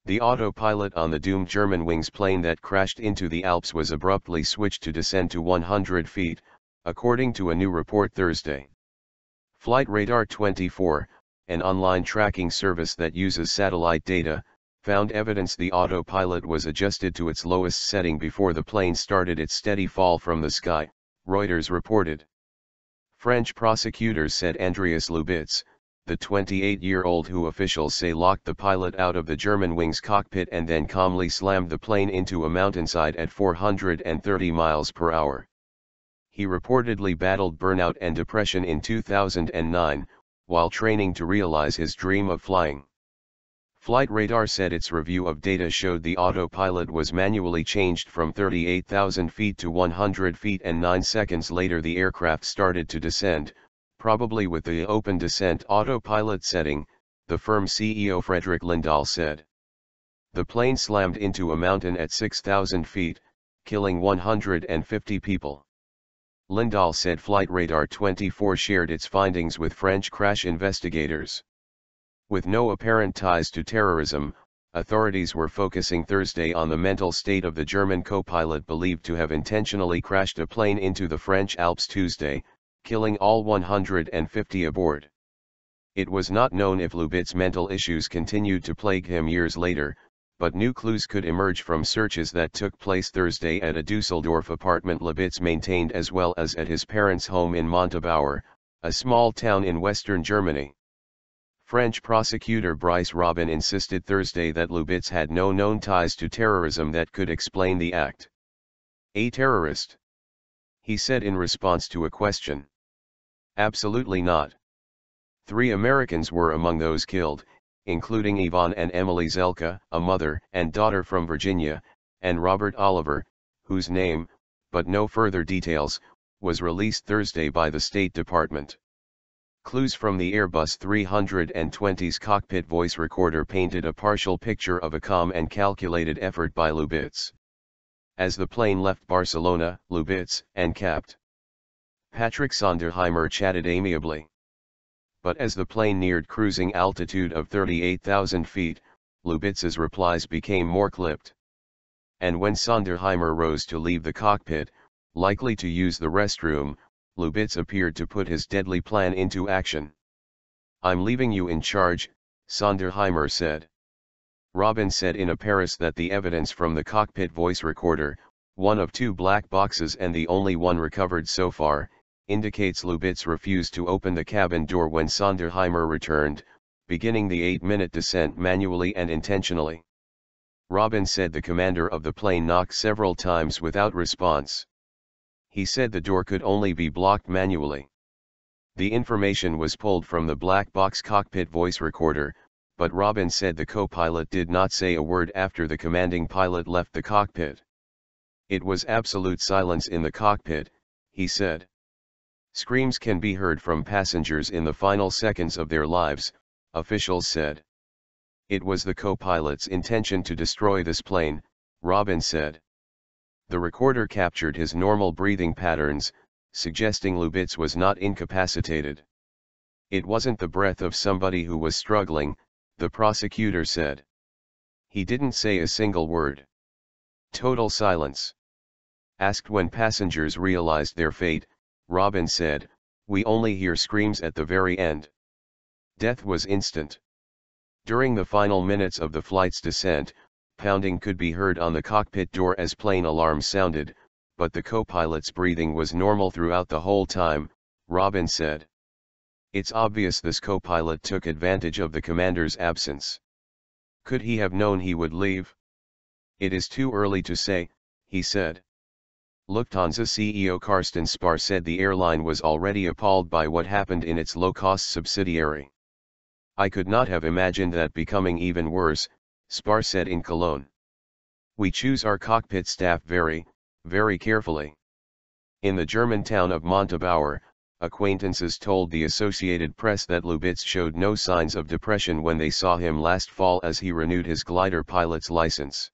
The autopilot on the doomed Germanwings plane that crashed into the Alps was abruptly switched to descend to 100 feet, according to a new report Thursday. FlightRadar 24, an online tracking service that uses satellite data, found evidence the autopilot was adjusted to its lowest setting before the plane started its steady fall from the sky, Reuters reported. French prosecutors said Andreas Lubitz, the 28-year-old who officials say locked the pilot out of the Germanwings cockpit and then calmly slammed the plane into a mountainside at 430 miles per hour. He reportedly battled burnout and depression in 2009, while training to realize his dream of flying. FlightRadar said its review of data showed the autopilot was manually changed from 38,000 feet to 100 feet and 9 seconds later the aircraft started to descend, probably with the open descent autopilot setting, the firm's CEO Fredrik Lindahl said. The plane slammed into a mountain at 6,000 feet, killing 150 people. Lindahl said FlightRadar 24 shared its findings with French crash investigators. With no apparent ties to terrorism, authorities were focusing Thursday on the mental state of the German co-pilot believed to have intentionally crashed a plane into the French Alps Tuesday, killing all 150 aboard. It was not known if Lubitz's mental issues continued to plague him years later, but new clues could emerge from searches that took place Thursday at a Düsseldorf apartment Lubitz maintained as well as at his parents' home in Montabaur, a small town in western Germany. French prosecutor Brice Robin insisted Thursday that Lubitz had no known ties to terrorism that could explain the act. A terrorist? He said in response to a question. Absolutely not. 3 Americans were among those killed, including Yvonne and Emily Zelka, a mother and daughter from Virginia, and Robert Oliver, whose name, but no further details, was released Thursday by the State Department. Clues from the Airbus 320's cockpit voice recorder painted a partial picture of a calm and calculated effort by Lubitz. As the plane left Barcelona, Lubitz and Capt. Patrick Sonderheimer chatted amiably. But as the plane neared cruising altitude of 38,000 feet, Lubitz's replies became more clipped. And when Sonderheimer rose to leave the cockpit, likely to use the restroom, Lubitz appeared to put his deadly plan into action. "I'm leaving you in charge," Sonderheimer said. Robin said in a Paris that the evidence from the cockpit voice recorder, one of 2 black boxes and the only one recovered so far, indicates Lubitz refused to open the cabin door when Sonderheimer returned, beginning the 8-minute descent manually and intentionally. Robin said the commander of the plane knocked several times without response. He said the door could only be blocked manually. The information was pulled from the black box cockpit voice recorder, but Robin said the co-pilot did not say a word after the commanding pilot left the cockpit. "It was absolute silence in the cockpit," he said. Screams can be heard from passengers in the final seconds of their lives, officials said. "It was the co-pilot's intention to destroy this plane," Robin said. The recorder captured his normal breathing patterns, suggesting Lubitz was not incapacitated. "It wasn't the breath of somebody who was struggling," the prosecutor said. "He didn't say a single word. Total silence." Asked when passengers realized their fate, Robin said, "We only hear screams at the very end. Death was instant." During the final minutes of the flight's descent, pounding could be heard on the cockpit door as plane alarms sounded, but the co-pilot's breathing was normal throughout the whole time, Robin said. "It's obvious this co-pilot took advantage of the commander's absence. Could he have known he would leave? It is too early to say," he said. Lufthansa CEO Carsten Spohr said the airline was already appalled by what happened in its low-cost subsidiary. "I could not have imagined that becoming even worse," Spohr said in Cologne. "We choose our cockpit staff very, very carefully." In the German town of Montabaur, acquaintances told the Associated Press that Lubitz showed no signs of depression when they saw him last fall as he renewed his glider pilot's license.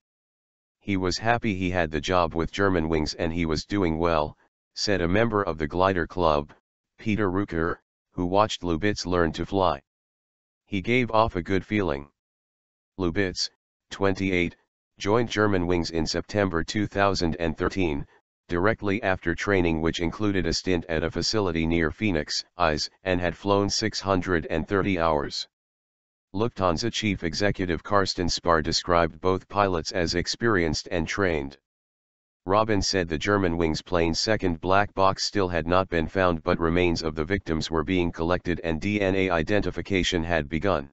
"He was happy he had the job with Germanwings and he was doing well," said a member of the glider club, Peter Rucker, who watched Lubitz learn to fly. "He gave off a good feeling." Lubitz, 28, joined Germanwings in September 2013, directly after training which included a stint at a facility near Phoenix, ICE, and had flown 630 hours. Lufthansa chief executive Carsten Spar described both pilots as experienced and trained. Robin said the Germanwings plane's second black box still had not been found, but remains of the victims were being collected and DNA identification had begun.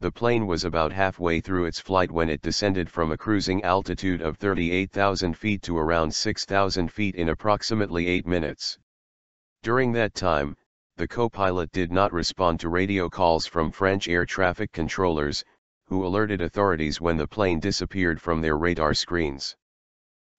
The plane was about halfway through its flight when it descended from a cruising altitude of 38,000 feet to around 6,000 feet in approximately 8 minutes. During that time, the co-pilot did not respond to radio calls from French air traffic controllers, who alerted authorities when the plane disappeared from their radar screens.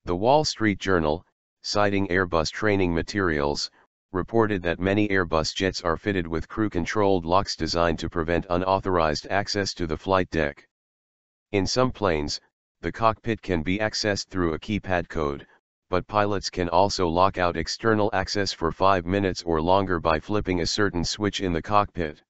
The Wall Street Journal, citing Airbus training materials, reported that many Airbus jets are fitted with crew-controlled locks designed to prevent unauthorized access to the flight deck. In some planes, the cockpit can be accessed through a keypad code, but pilots can also lock out external access for 5 minutes or longer by flipping a certain switch in the cockpit.